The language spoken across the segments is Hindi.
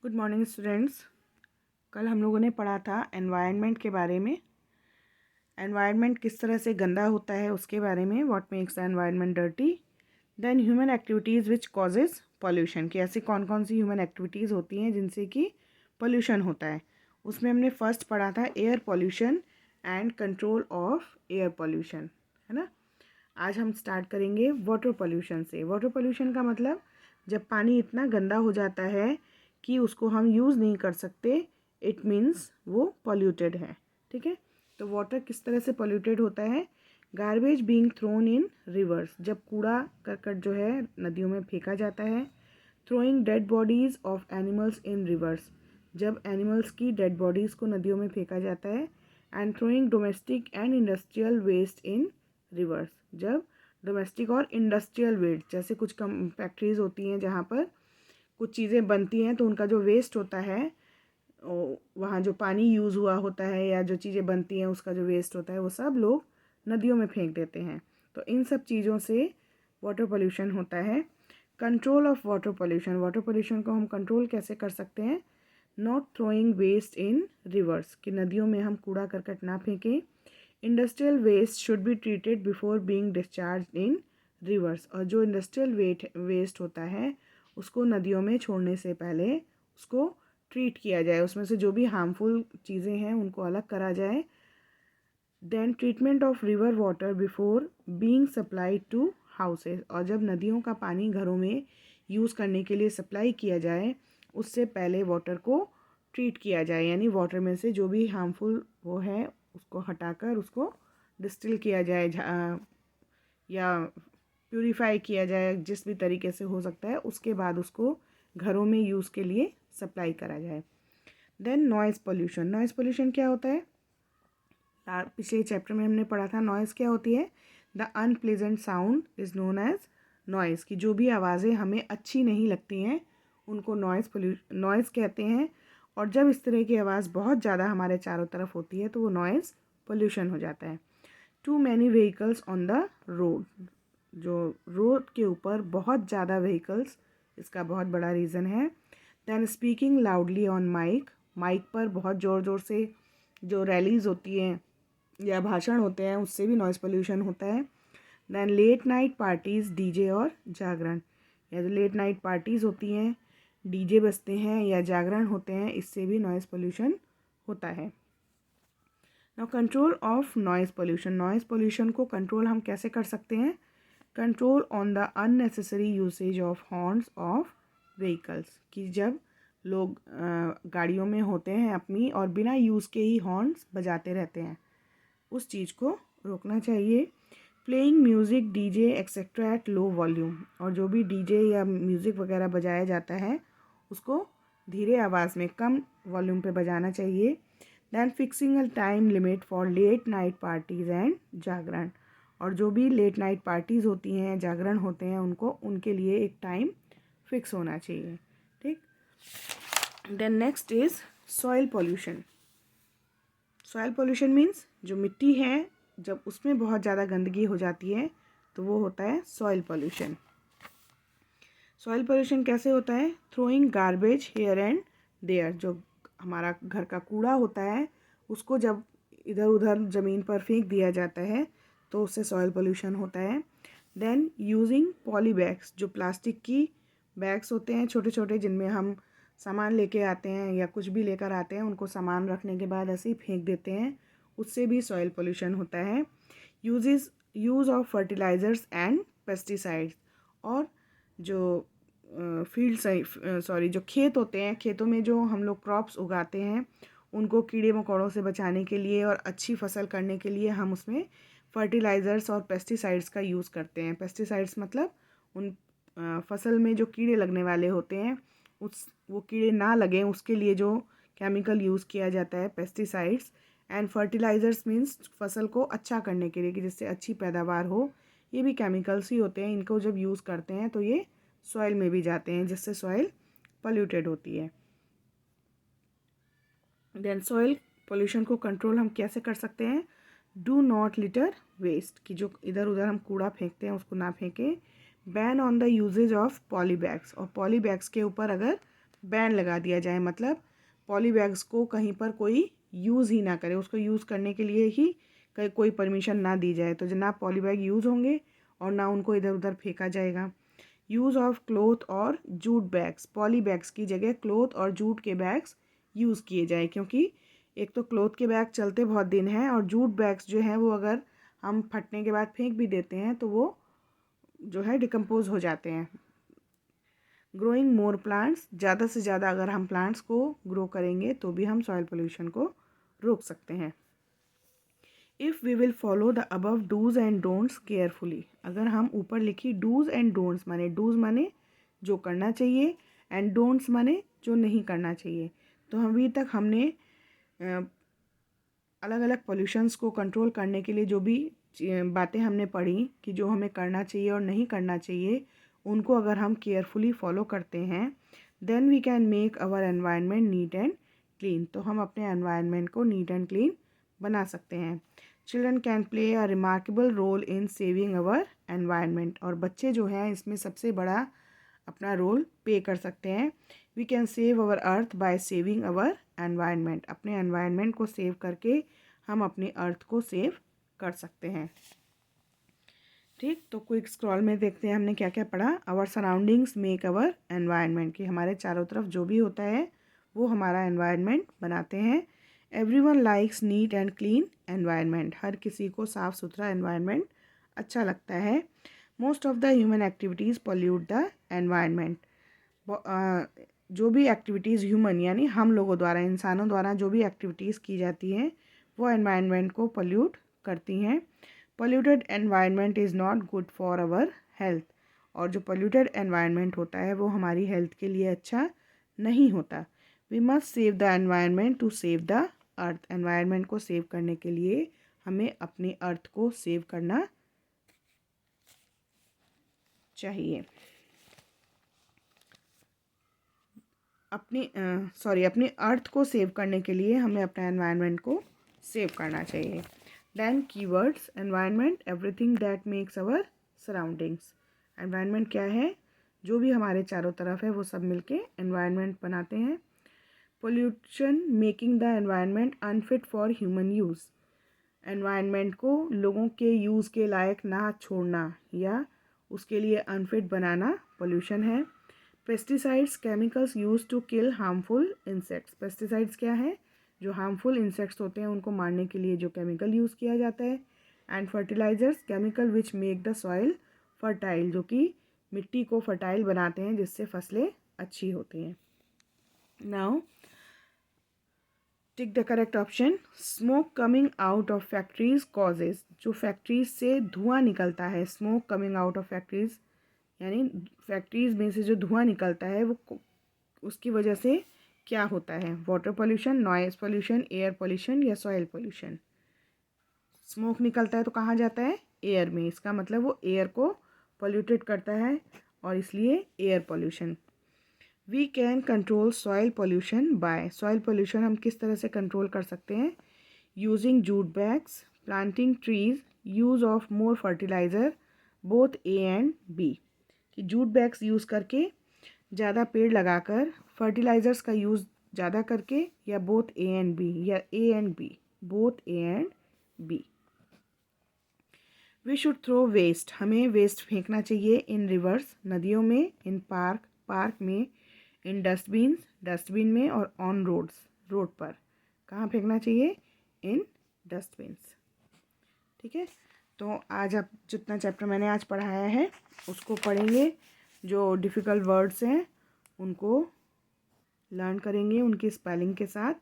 Good morning students. कल हम लोगों ने पढ़ा था एनवायरनमेंट के बारे में। एनवायरनमेंट किस तरह से गंदा होता है उसके बारे में, what makes the environment dirty. Then human activities which causes pollution, कि ऐसी कौन कौन सी ह्यूमन एक्टिविटीज़ होती हैं जिनसे कि पॉल्यूशन होता है। उसमें हमने फर्स्ट पढ़ा था air pollution and control of air pollution, है ना। आज हम स्टार्ट करेंगे वाटर पॉल्यूशन से। वाटर पॉल्यूशन का मतलब जब पानी इतना गंदा हो जाता है कि उसको हम यूज़ नहीं कर सकते, इट मीन्स वो पॉल्यूटेड है। ठीक है, तो वाटर किस तरह से पॉल्यूटेड होता है। Garbage being thrown in rivers, जब कूड़ा करकट जो है नदियों में फेंका जाता है। Throwing dead bodies of animals in rivers, जब एनिमल्स की डेड बॉडीज़ को नदियों में फेंका जाता है। And throwing domestic and industrial waste in rivers, जब डोमेस्टिक और इंडस्ट्रियल वेस्ट, जैसे कुछ कम फैक्ट्रीज़ होती हैं जहाँ पर कुछ चीज़ें बनती हैं तो उनका जो वेस्ट होता है, वहाँ जो पानी यूज़ हुआ होता है या जो चीज़ें बनती हैं उसका जो वेस्ट होता है वो सब लोग नदियों में फेंक देते हैं। तो इन सब चीज़ों से वाटर पोल्यूशन होता है। Control of water pollution, water pollution को हम कंट्रोल कैसे कर सकते हैं। Not throwing waste in rivers, कि नदियों में हम कूड़ा करकट ना फेंकें। Industrial waste should be treated before being discharge in rivers, और जो इंडस्ट्रियल वेस्ट होता है उसको नदियों में छोड़ने से पहले उसको ट्रीट किया जाए, उसमें से जो भी हार्मफुल चीज़ें हैं उनको अलग करा जाए। Then treatment of river water before being supplied to houses, और जब नदियों का पानी घरों में यूज़ करने के लिए सप्लाई किया जाए उससे पहले वाटर को ट्रीट किया जाए, यानी वाटर में से जो भी हार्मफुल वो है उसको हटाकर उसको डिस्टिल किया जाए या प्यूरीफाई किया जाए, जिस भी तरीके से हो सकता है, उसके बाद उसको घरों में यूज़ के लिए सप्लाई करा जाए। Then noise pollution, noise pollution क्या होता है। पिछले चैप्टर में हमने पढ़ा था नॉइज़ क्या होती है। The unpleasant sound is known as noise, की जो भी आवाज़ें हमें अच्छी नहीं लगती हैं उनको नॉइज़ कहते हैं। और जब इस तरह की आवाज़ बहुत ज़्यादा हमारे चारों तरफ होती है तो वो नॉइज़ पोल्यूशन हो जाता है। Too many vehicles on the road, जो रोड के ऊपर बहुत ज़्यादा व्हीकल्स, इसका बहुत बड़ा रीज़न है। Than speaking loudly on mic, mic पर बहुत ज़ोर ज़ोर से जो रैलीज़ होती हैं या भाषण होते हैं उससे भी नॉइज़ पोल्यूशन होता है। Than late night parties, DJ और जागरण, या जो लेट नाइट पार्टीज़ होती हैं, डीजे बजते हैं या जागरण होते हैं, इससे भी नॉइज़ पोल्यूशन होता है। Now control of noise pollution, noise pollution को कंट्रोल हम कैसे कर सकते हैं। Control on the unnecessary usage of horns of vehicles, कि जब लोग गाड़ियों में होते हैं अपनी और बिना यूज़ के ही हॉर्न्स बजाते रहते हैं, उस चीज़ को रोकना चाहिए। Playing music, DJ etcetera at low volume, और जो भी डीजे या म्यूज़िक वगैरह बजाया जाता है उसको धीरे आवाज़ में कम वॉल्यूम पे बजाना चाहिए। Than fixing a time limit for late night parties and jagran, और जो भी लेट नाइट पार्टीज़ होती हैं, जागरण होते हैं, उनको उनके लिए एक टाइम फिक्स होना चाहिए। ठीक। Then next is soil pollution. Soil pollution means जो मिट्टी है जब उसमें बहुत ज़्यादा गंदगी हो जाती है तो वो होता है सॉइल पोल्यूशन। सॉइल पोल्यूशन कैसे होता है। Throwing garbage here and there, जो हमारा घर का कूड़ा होता है उसको जब इधर उधर ज़मीन पर फेंक दिया जाता है तो उससे सॉइल पोल्यूशन होता है। देन यूजिंग पॉली बैग्स, जो प्लास्टिक की बैग्स होते हैं छोटे छोटे जिनमें हम सामान लेके आते हैं या कुछ भी लेकर आते हैं, उनको सामान रखने के बाद ऐसे ही फेंक देते हैं, उससे भी सॉइल पोल्यूशन होता है। Use of fertilisers and pesticides, और जो जो खेत होते हैं, खेतों में जो हम लोग क्रॉप्स उगाते हैं उनको कीड़े मकोड़ों से बचाने के लिए और अच्छी फसल करने के लिए हम उसमें फर्टिलाइज़र्स और पेस्टिसाइड्स का यूज़ करते हैं। पेस्टिसाइड्स मतलब उन फसल में जो कीड़े लगने वाले होते हैं वो कीड़े ना लगें उसके लिए जो केमिकल यूज़ किया जाता है, पेस्टिसाइड्स। एंड फर्टिलाइज़र्स मीन्स फसल को अच्छा करने के लिए, कि जिससे अच्छी पैदावार हो, ये भी केमिकल्स ही होते हैं। इनको जब यूज़ करते हैं तो ये सॉइल में भी जाते हैं जिससे सॉइल पोल्यूटेड होती है। देन सॉइल पोल्यूशन को कंट्रोल हम कैसे कर सकते हैं। डू नॉट लिटर वेस्ट, कि जो इधर उधर हम कूड़ा फेंकते हैं उसको ना फेंकें। Ban on the usages of poly bags, और पॉली बैग्स के ऊपर अगर बैन लगा दिया जाए, मतलब पॉली बैग्स को कहीं पर कोई यूज़ ही ना करे, उसको यूज़ करने के लिए ही कहीं कोई परमिशन ना दी जाए। तो ना पॉली बैग यूज़ होंगे और ना उनको इधर उधर फेंका जाएगा। यूज़ ऑफ क्लोथ और जूट बैग्स, पॉली बैग्स की जगह क्लोथ और जूट के बैग्स यूज़ किए जाए, क्योंकि एक तो क्लोथ के बैग चलते बहुत दिन हैं और जूट बैग्स जो हैं वो अगर हम फटने के बाद फेंक भी देते हैं तो वो जो है डिकम्पोज हो जाते हैं। ग्रोइंग मोर प्लांट्स, ज़्यादा से ज़्यादा अगर हम प्लांट्स को ग्रो करेंगे तो भी हम सॉइल पोल्यूशन को रोक सकते हैं। If we will follow the above dos and don'ts carefully, अगर हम ऊपर लिखी डूज़ एंड डोंट्स, माने डूज़ माने जो करना चाहिए एंड डोंट्स माने जो नहीं करना चाहिए। तो अभी तक हमने अलग अलग पोल्यूशंस को कंट्रोल करने के लिए जो भी बातें हमने पढ़ी कि जो हमें करना चाहिए और नहीं करना चाहिए, उनको अगर हम केयरफुली फॉलो करते हैं then we can make our environment neat and clean, तो हम अपने एनवायरनमेंट को नीट एंड क्लीन बना सकते हैं। Children can play a remarkable role in saving our environment, और बच्चे जो हैं इसमें सबसे बड़ा अपना रोल पे कर सकते हैं। We can save our earth by saving our environment, अपने एनवायरनमेंट को सेव करके हम अपने अर्थ को सेव कर सकते हैं। ठीक, तो क्विक स्क्रॉल में देखते हैं हमने क्या क्या पढ़ा। Our surroundings make our environment, कि हमारे चारों तरफ जो भी होता है वो हमारा एनवायरनमेंट बनाते हैं। Everyone likes neat and clean environment, हर किसी को साफ़ सुथरा एनवायरनमेंट अच्छा लगता है। Most of the human activities pollute the environment, जो भी एक्टिविटीज़ ह्यूमन यानी हम लोगों द्वारा, इंसानों द्वारा जो भी एक्टिविटीज़ की जाती हैं वो एनवायरनमेंट को पोल्यूट करती हैं। Polluted environment is not good for our health, और जो पोल्यूटेड एनवायरनमेंट होता है वो हमारी हेल्थ के लिए अच्छा नहीं होता। We must save the environment to save the earth, environment को सेव करने के लिए हमें अपनी अर्थ को सेव करना चाहिए। अपनी अर्थ को सेव करने के लिए हमें अपने एनवायरनमेंट को सेव करना चाहिए। Then keywords, environment, everything that makes our surroundings, environment क्या है, जो भी हमारे चारों तरफ है वो सब मिलके एनवायरनमेंट बनाते हैं। Pollution making the environment unfit for human use, environment को लोगों के यूज़ के लायक ना छोड़ना या उसके लिए अनफिट बनाना पोल्यूशन है। Pesticides, chemicals use to kill harmful insects, pesticides क्या है, जो हार्मफुल इंसेक्ट्स होते हैं उनको मारने के लिए जो केमिकल यूज़ किया जाता है। And fertilisers, chemical which make the soil fertile, जो कि मिट्टी को फर्टाइल बनाते हैं जिससे फसलें अच्छी होती हैं। Now tick the correct option. Smoke coming out of factories causes, जो फैक्ट्रीज से धुआं निकलता है, smoke coming out of factories यानी फैक्ट्रीज में से जो धुआं निकलता है वो उसकी वजह से क्या होता है, water pollution, noise pollution, air pollution या सॉइल पोल्यूशन। स्मोक निकलता है तो कहाँ जाता है, एयर में, इसका मतलब वो एयर को पोल्यूटेड करता है और इसलिए air pollution. We can control soil pollution by, soil pollution हम किस तरह से कंट्रोल कर सकते हैं, using jute bags, planting trees, use of more fertiliser, both A and B, कि जूट बैग्स यूज़ करके, ज़्यादा पेड़ लगाकर, फर्टिलाइज़र्स का यूज़ ज़्यादा करके, या बोथ ए एंड बी, या A and B, both A and B. We should throw waste, हमें वेस्ट फेंकना चाहिए इन रिवर्स, नदियों में, इन पार्क, पार्क में, इन डस्टबिन्स, डस्टबिन में, और ऑन रोड्स, रोड पर, कहाँ फेंकना चाहिए, इन डस्टबिन्स। ठीक है, तो आज आप जितना चैप्टर मैंने आज पढ़ाया है उसको पढ़ेंगे, जो डिफ़िकल्ट वर्ड्स हैं उनको लर्न करेंगे उनकी स्पेलिंग के साथ।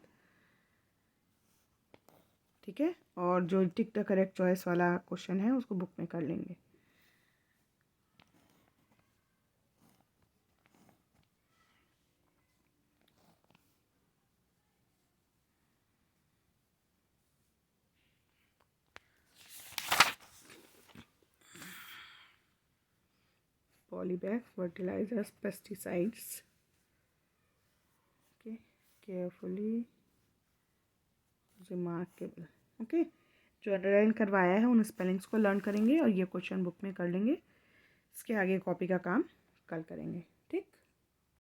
ठीक है, और जो टिक द करेक्ट चॉइस वाला क्वेश्चन है उसको बुक में कर लेंगे। Polybag, fertilisers, pesticides, okay, carefully, remarkable, okay, जो अंडरलाइन करवाया है उन स्पेलिंग्स को लर्न करेंगे और ये क्वेश्चन बुक में कर लेंगे। इसके आगे कॉपी का काम कल करेंगे।